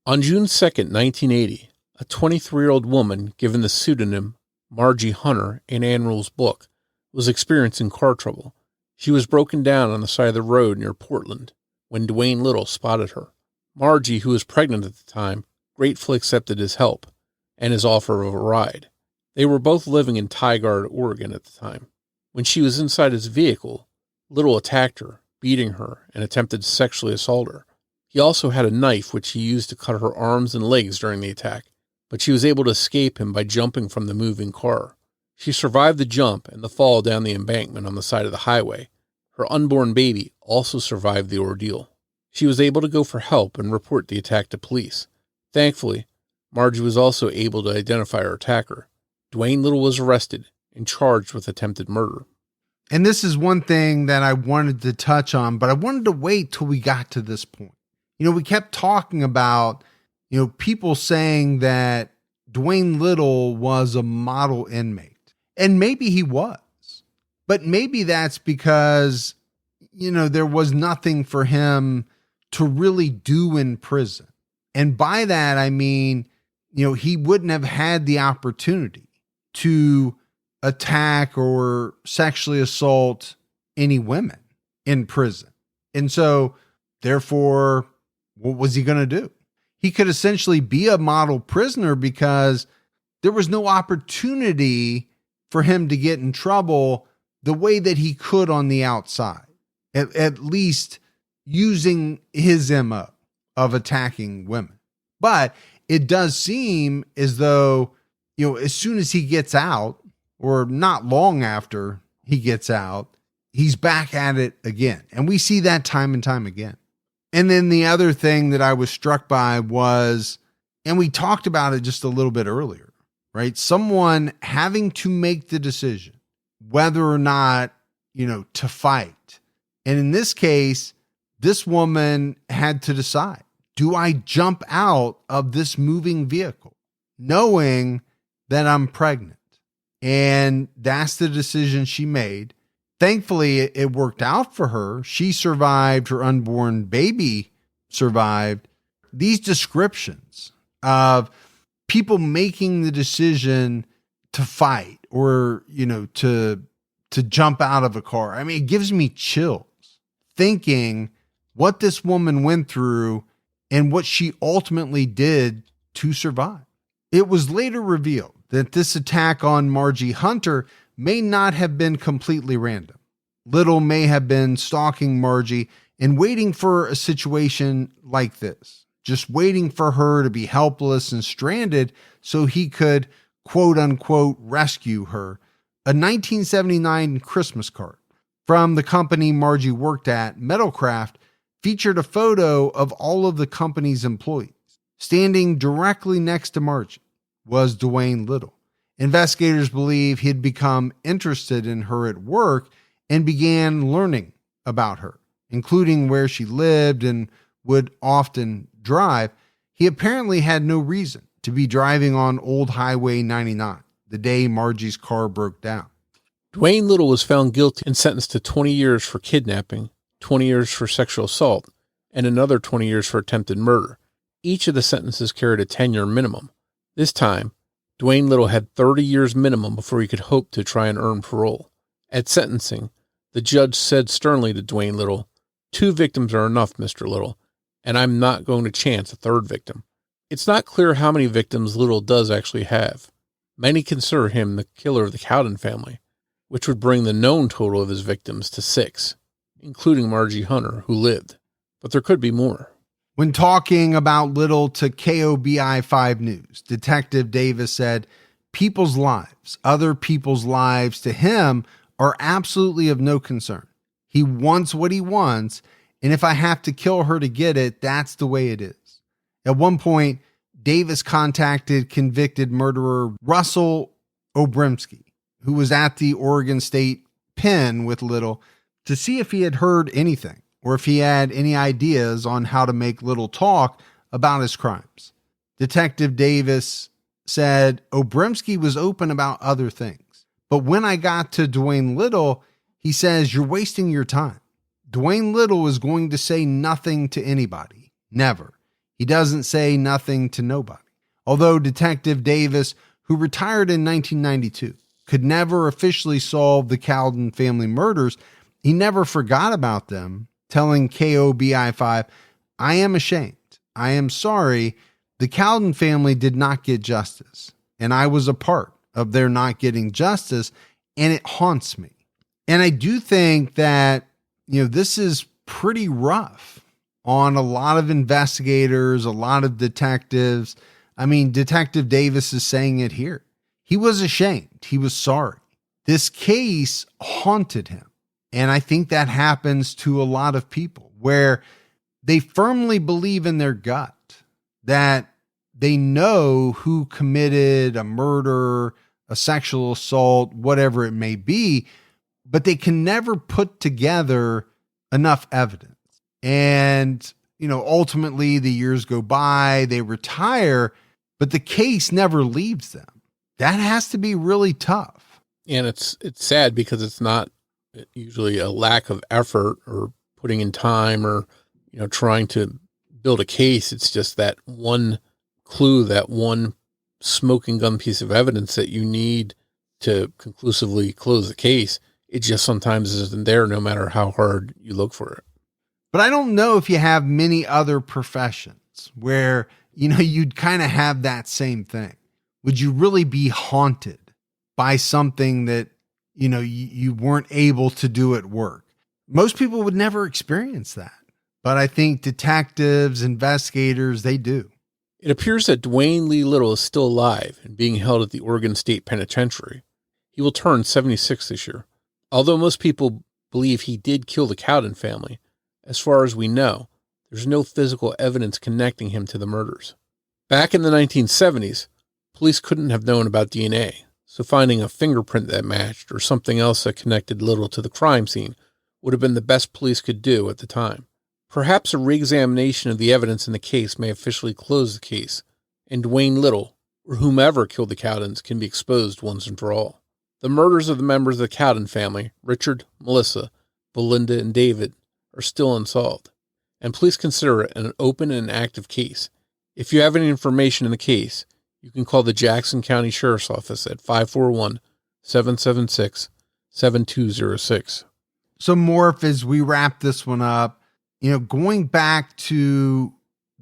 On June 2nd, 1980, a 23-year-old woman given the pseudonym Margie Hunter in Ann Rule's book was experiencing car trouble. She was broken down on the side of the road near Portland when Dwain Little spotted her. Margie, who was pregnant at the time, gratefully accepted his help and his offer of a ride. They were both living in Tigard, Oregon at the time. When she was inside his vehicle, Little attacked her, beating her, and attempted to sexually assault her. He also had a knife which he used to cut her arms and legs during the attack, but she was able to escape him by jumping from the moving car. She survived the jump and the fall down the embankment on the side of the highway. Her unborn baby also survived the ordeal. She was able to go for help and report the attack to police. Thankfully, Margie was also able to identify her attacker. Dwain Little was arrested and charged with attempted murder. And this is one thing that I wanted to touch on, but I wanted to wait till we got to this point. We kept talking about, people saying that Dwain Little was a model inmate. And maybe he was. But maybe that's because, there was nothing for him to really do in prison. And by that, I mean, he wouldn't have had the opportunity to attack or sexually assault any women in prison. And so, therefore, what was he going to do? He could essentially be a model prisoner because there was no opportunity for him to get in trouble the way that he could on the outside, at least using his MO of attacking women. But it does seem as though, as soon as he gets out, or not long after he gets out, he's back at it again. And we see that time and time again. And then the other thing that I was struck by was, and we talked about it just a little bit earlier, right? Someone having to make the decision whether or not, to fight. And in this case, this woman had to decide, do I jump out of this moving vehicle knowing that I'm pregnant? And that's the decision she made. Thankfully, it worked out for her. She survived. Her unborn baby survived. These descriptions of people making the decision to fight or, to jump out of a car. I mean, it gives me chills thinking what this woman went through and what she ultimately did to survive. It was later revealed that this attack on Margie Hunter may not have been completely random. Little may have been stalking Margie and waiting for a situation like this, just waiting for her to be helpless and stranded so he could, quote unquote, rescue her. A 1979 Christmas card from the company Margie worked at, Metalcraft, featured a photo of all of the company's employees. Standing directly next to Margie was Dwain Little. Investigators believe he had become interested in her at work and began learning about her, including where she lived and would often drive. He apparently had no reason to be driving on Old Highway 99 the day Margie's car broke down. Dwain Little was found guilty and sentenced to 20 years for kidnapping, 20 years for sexual assault, and another 20 years for attempted murder. Each of the sentences carried a 10-year minimum. This time, Dwain Little had 30 years minimum before he could hope to try and earn parole. At sentencing, the judge said sternly to Dwain Little, "2 victims are enough, Mr. Little, and I'm not going to chance a 3rd victim." It's not clear how many victims Little does actually have. Many consider him the killer of the Cowden family, which would bring the known total of his victims to 6, including Margie Hunter, who lived. But there could be more. When talking about Little to KOBI 5 News, Detective Davis said, "People's lives, other people's lives to him are absolutely of no concern. He wants what he wants, and if I have to kill her to get it, that's the way it is." At one point, Davis contacted convicted murderer Russell Obremski, who was at the Oregon State Pen with Little, to see if he had heard anything or if he had any ideas on how to make Little talk about his crimes. Detective Davis said Obremski was open about other things, but when I got to Dwain Little, he says, "You're wasting your time. Dwain Little is going to say nothing to anybody. Never. He doesn't say nothing to nobody." Although Detective Davis, who retired in 1992, could never officially solve the Cowden family murders, he never forgot about them, telling KOBI5, "I am ashamed. I am sorry. The Cowden family did not get justice, and I was a part of their not getting justice, and it haunts me." And I do think that, this is pretty rough on a lot of investigators, a lot of detectives. I mean, Detective Davis is saying it here. He was ashamed. He was sorry. This case haunted him. And I think that happens to a lot of people where they firmly believe in their gut that they know who committed a murder, a sexual assault, whatever it may be, but they can never put together enough evidence. And, ultimately the years go by, they retire, but the case never leaves them. That has to be really tough. And it's sad because it's not usually a lack of effort or putting in time or, trying to build a case. It's just that one clue, that one smoking gun piece of evidence that you need to conclusively close the case. It just sometimes isn't there no matter how hard you look for it. But I don't know if you have many other professions where, you'd kind of have that same thing would you really be haunted by something that, you weren't able to do at work? Most people would never experience that. But I think detectives, investigators, they do. It appears that Dwain Lee Little is still alive and being held at the Oregon State Penitentiary. He will turn 76 this year. Although most people believe he did kill the Cowden family, as far as we know, there's no physical evidence connecting him to the murders. Back in the 1970s, police couldn't have known about DNA, so finding a fingerprint that matched or something else that connected Little to the crime scene would have been the best police could do at the time. Perhaps a re-examination of the evidence in the case may officially close the case, and Dwain Little, or whomever killed the Cowdens, can be exposed once and for all. The murders of the members of the Cowden family, Richard, Melissa, Belinda, and David, are still unsolved, and police consider it an open and active case. If you have any information in the case, you can call the Jackson County Sheriff's Office at 541-776-7206. So, Morf, as we wrap this one up, going back to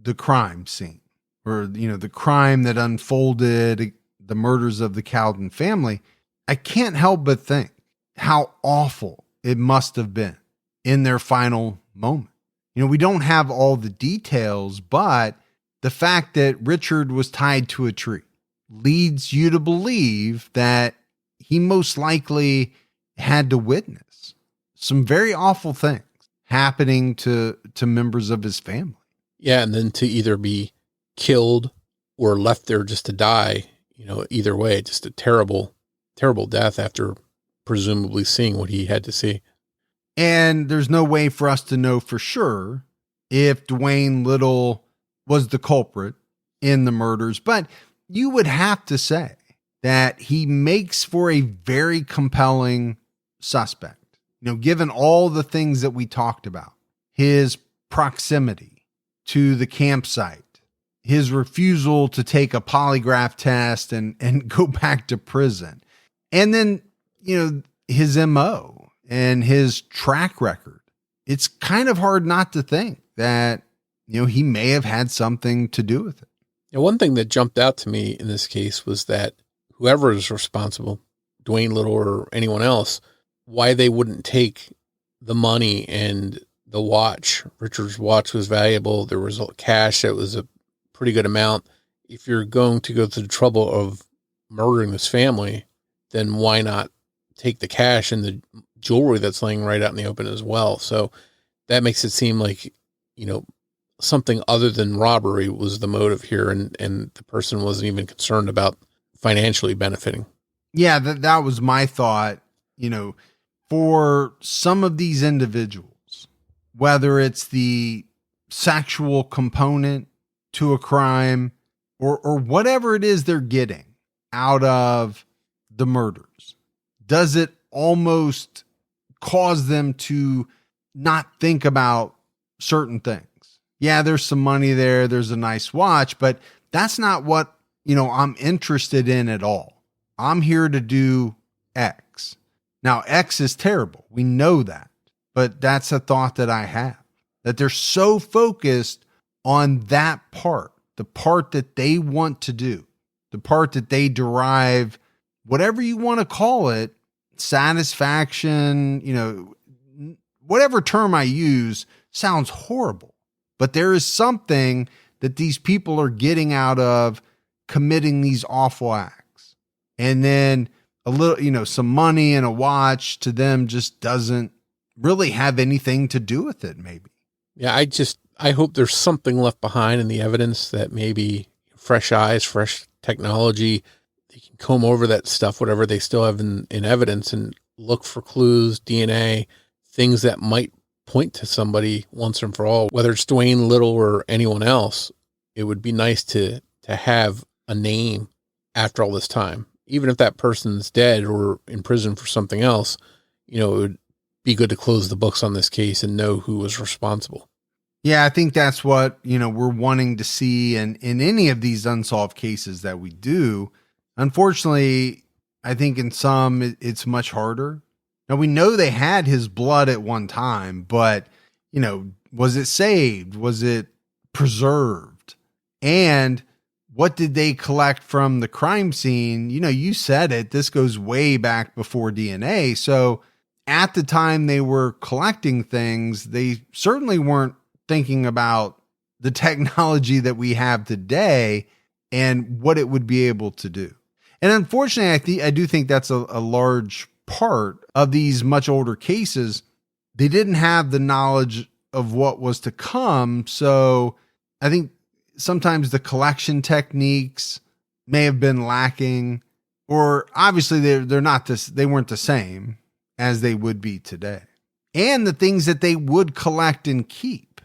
the crime scene, or, the crime that unfolded, the murders of the Cowden family, I can't help but think how awful it must have been in their final moment. We don't have all the details, but the fact that Richard was tied to a tree leads you to believe that he most likely had to witness some very awful things happening to members of his family. Yeah, and then to either be killed or left there just to die, either way, just a terrible, terrible death after presumably seeing what he had to see. And there's no way for us to know for sure if Dwain Little was the culprit in the murders, but you would have to say that he makes for a very compelling suspect. Given all the things that we talked about, his proximity to the campsite, his refusal to take a polygraph test and go back to prison, and then, his MO and his track record, it's kind of hard not to think that, he may have had something to do with it. Now, one thing that jumped out to me in this case was that whoever is responsible, Dwain Little or anyone else, why they wouldn't take the money and the watch. Richard's watch was valuable. There was cash that was a pretty good amount. If you're going to go to the trouble of murdering this family, then why not take the cash and the jewelry that's laying right out in the open as well? So that makes it seem like, something other than robbery was the motive here, and the person wasn't even concerned about financially benefiting. Yeah, that was my thought. For some of these individuals, whether it's the sexual component to a crime or whatever it is they're getting out of the murders, does it almost cause them to not think about certain things? Yeah, there's some money there. There's a nice watch, but that's not what, I'm interested in at all. I'm here to do X. Now, X is terrible. We know that, but that's a thought that I have, that they're so focused on that part, the part that they want to do, the part that they derive, whatever you want to call it, satisfaction, whatever term I use sounds horrible, but there is something that these people are getting out of committing these awful acts. And then a little, some money and a watch to them just doesn't really have anything to do with it, maybe. Yeah, I hope there's something left behind in the evidence, that maybe fresh eyes, fresh technology, they can comb over that stuff, whatever they still have in evidence, and look for clues, DNA, things that might point to somebody once and for all, whether it's Dwain Little or anyone else. It would be nice to have a name after all this time. Even if that person's dead or in prison for something else, it would be good to close the books on this case and know who was responsible. Yeah, I think that's what, we're wanting to see in any of these unsolved cases that we do. Unfortunately, I think in some it's much harder. Now, we know they had his blood at one time, but, was it saved? Was it preserved? And what did they collect from the crime scene? You said it, this goes way back before DNA. So at the time they were collecting things, they certainly weren't thinking about the technology that we have today and what it would be able to do. And unfortunately, I do think that's a large part of these much older cases. They didn't have the knowledge of what was to come. So I think sometimes the collection techniques may have been lacking, or obviously they're not this, they weren't the same as they would be today. And the things that they would collect and keep.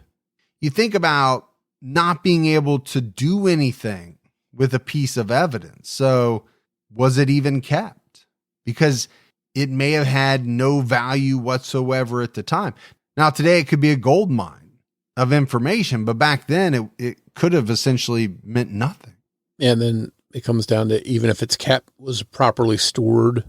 You think about not being able to do anything with a piece of evidence. So was it even kept? Because it may have had no value whatsoever at the time. Now, today it could be a gold mine of information, but back then it could have essentially meant nothing. And then it comes down to, even if it's kept, was it properly stored,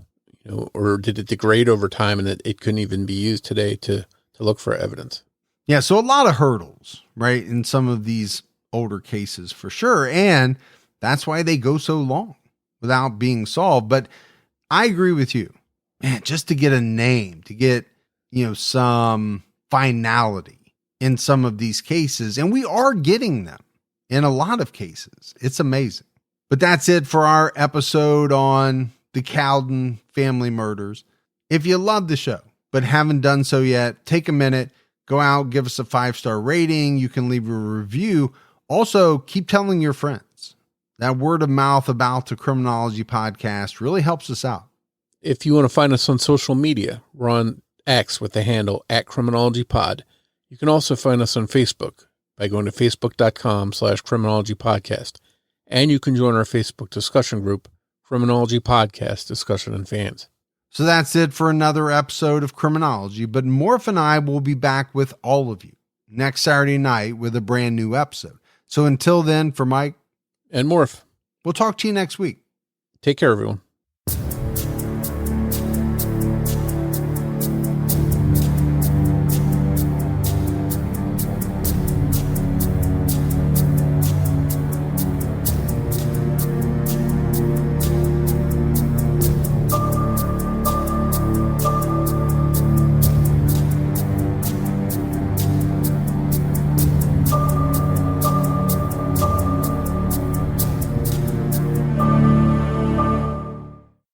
or did it degrade over time and it couldn't even be used today to look for evidence? Yeah, so a lot of hurdles, right, in some of these older cases for sure. And that's why they go so long without being solved. But I agree with you, man, just to get a name, to get, some finality in some of these cases. And we are getting them in a lot of cases. It's amazing. But that's it for our episode on the Cowden family murders. If you love the show, but haven't done so yet, take a minute, go out, give us a 5-star rating. You can leave a review. Also, keep telling your friends. That word of mouth about the Criminology podcast really helps us out. If you want to find us on social media, we're on X with the handle @CriminologyPod. You can also find us on Facebook by going to facebook.com/criminologypodcast. And you can join our Facebook discussion group, Criminology Podcast Discussion and Fans. So that's it for another episode of Criminology, but Morf and I will be back with all of you next Saturday night with a brand new episode. So until then, for Mike and Morf, we'll talk to you next week. Take care, everyone.